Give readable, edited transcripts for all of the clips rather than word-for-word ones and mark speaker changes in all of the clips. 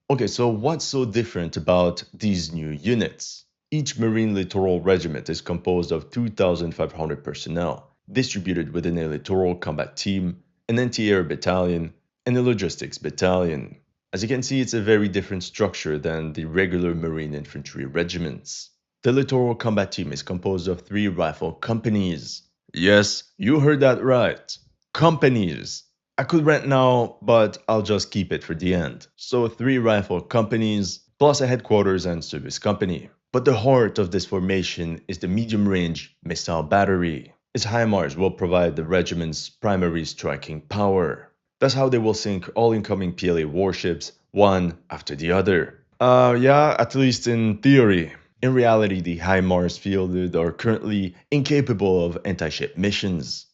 Speaker 1: Okay, so what's so different about these new units? Each Marine Littoral Regiment is composed of 2,500 personnel, distributed within a Littoral Combat Team, an anti-air battalion, and a logistics battalion. As you can see, it's a very different structure than the regular Marine Infantry regiments. The Littoral Combat Team is composed of 3 rifle companies. Yes, you heard that right. Companies. I could rant now, but I'll just keep it for the end. So 3 rifle companies, plus a headquarters and service company. But the heart of this formation is the medium-range missile battery. Its HIMARS will provide the regiment's primary striking power. That's how they will sink all incoming PLA warships, one after the other. Yeah, at least in theory. In reality, the HIMARS fielded are currently incapable of anti-ship missions.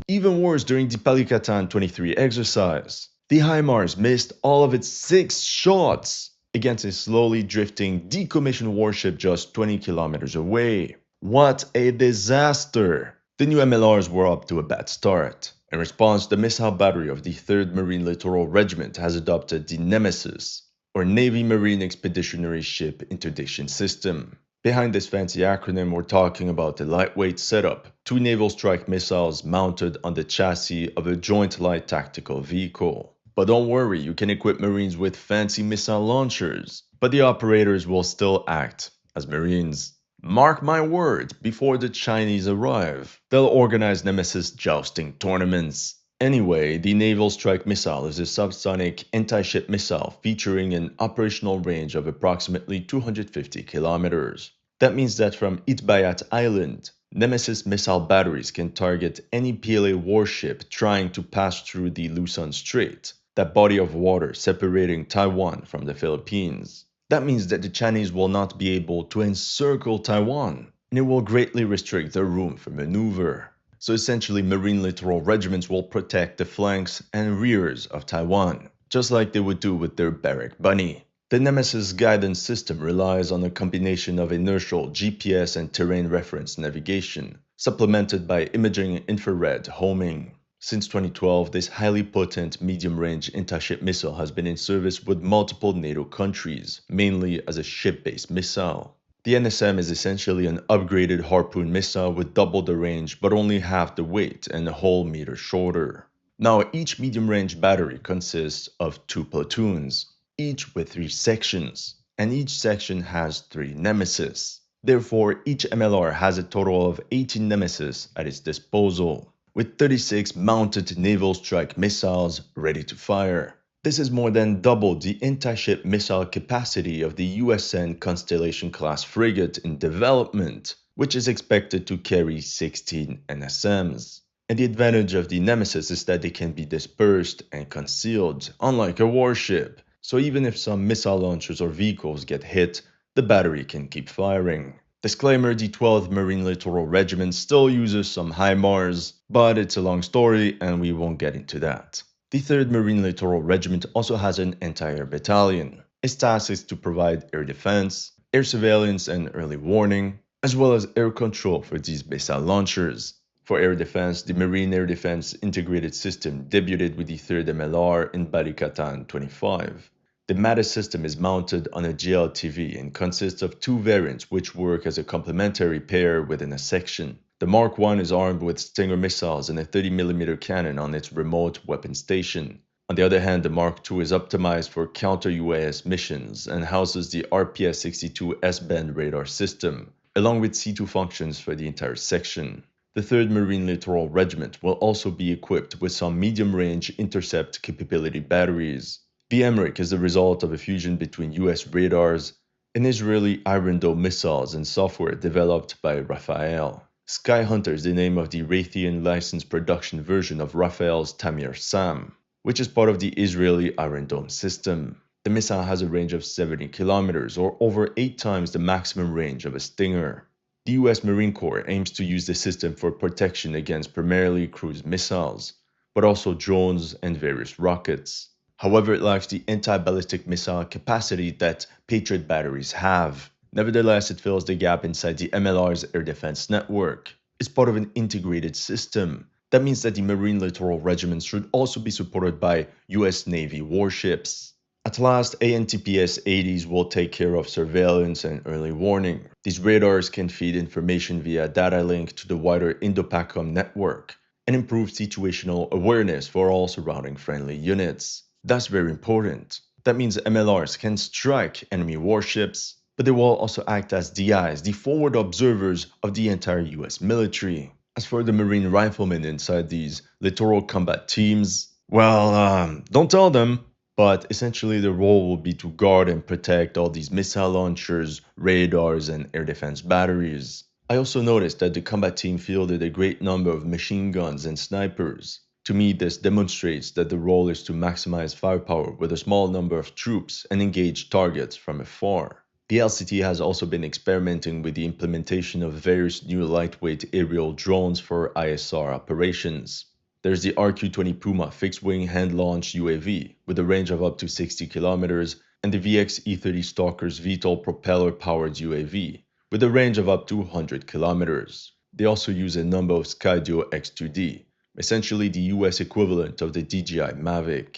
Speaker 1: Even worse during the Palikatan 23 exercise. The HIMARS missed all of its 6 shots against a slowly drifting decommissioned warship just 20 kilometers away. What a disaster! The new MLRs were up to a bad start. In response, the missile battery of the 3rd Marine Littoral Regiment has adopted the NMESIS, or Navy Marine Expeditionary Ship Interdiction System. Behind this fancy acronym, we're talking about a lightweight setup, 2 naval strike missiles mounted on the chassis of a joint light tactical vehicle. But don't worry, you can equip Marines with fancy missile launchers, but the operators will still act as Marines. Mark my word, before the Chinese arrive, they'll organize Nemesis jousting tournaments. Anyway, the Naval Strike Missile is a subsonic anti-ship missile featuring an operational range of approximately 250 kilometers. That means that from Itbayat Island, Nemesis missile batteries can target any PLA warship trying to pass through the Luzon Strait, that body of water separating Taiwan from the Philippines. That means that the Chinese will not be able to encircle Taiwan, and it will greatly restrict their room for maneuver. So essentially, Marine Littoral Regiments will protect the flanks and rears of Taiwan, just like they would do with their Barrack Bunny. The Nemesis guidance system relies on a combination of inertial GPS and terrain reference navigation, supplemented by imaging infrared homing. Since 2012, this highly potent medium-range anti-ship missile has been in service with multiple NATO countries, mainly as a ship-based missile. The NSM is essentially an upgraded Harpoon missile with double the range but only half the weight and a whole meter shorter. Now, each medium-range battery consists of 2 platoons, each with 3 sections, and each section has 3 Nemesis. Therefore, each MLR has a total of 18 Nemesis at its disposal, with 36 mounted naval strike missiles ready to fire. This is more than double the anti-ship missile capacity of the USN Constellation-class frigate in development, which is expected to carry 16 NSMs. And the advantage of the Nemesis is that they can be dispersed and concealed, unlike a warship. So even if some missile launchers or vehicles get hit, the battery can keep firing. Disclaimer, the 12th Marine Littoral Regiment still uses some HIMARS, but it's a long story and we won't get into that. The 3rd Marine Littoral Regiment also has an anti-air battalion. Its task is to provide air defense, air surveillance and early warning, as well as air control for these missile launchers. For air defense, the Marine Air Defense Integrated System debuted with the 3rd MLR in Balikatan 25. The MADIS system is mounted on a JLTV and consists of 2 variants which work as a complementary pair within a section. The Mark I is armed with Stinger missiles and a 30mm cannon on its remote weapon station. On the other hand, the Mark II is optimized for counter-UAS missions and houses the RPS-62 S-band radar system, along with C2 functions for the entire section. The 3rd Marine Littoral Regiment will also be equipped with some medium-range intercept capability batteries. The Emmerich is the result of a fusion between US radars and Israeli Iron Dome missiles and software developed by Rafael. Sky Hunter is the name of the Raytheon licensed production version of Rafael's Tamir Sam, which is part of the Israeli Iron Dome system. The missile has a range of 70 kilometers, or over 8 times the maximum range of a Stinger. The US Marine Corps aims to use the system for protection against primarily cruise missiles, but also drones and various rockets. However, it lacks the anti-ballistic missile capacity that Patriot batteries have. Nevertheless, it fills the gap inside the MLR's air defense network. It's part of an integrated system. That means that the Marine Littoral Regiments should also be supported by US Navy warships. At last, ANTPS-80s will take care of surveillance and early warning. These radars can feed information via data link to the wider Indo-Pacific network and improve situational awareness for all surrounding friendly units. That's very important. That means MLRs can strike enemy warships, but they will also act as DIs, the forward observers of the entire US military. As for the Marine riflemen inside these littoral combat teams, well, don't tell them, but essentially the role will be to guard and protect all these missile launchers, radars, and air defense batteries. I also noticed that the combat team fielded a great number of machine guns and snipers. To me, this demonstrates that the role is to maximize firepower with a small number of troops and engage targets from afar. The LCT has also been experimenting with the implementation of various new lightweight aerial drones for ISR operations. There's the RQ-20 Puma fixed-wing hand-launched UAV with a range of up to 60 kilometers and the VX-E-30 Stalker's VTOL propeller-powered UAV with a range of up to 100 kilometers. They also use a number of Skydio X2D, essentially the US equivalent of the DJI Mavic.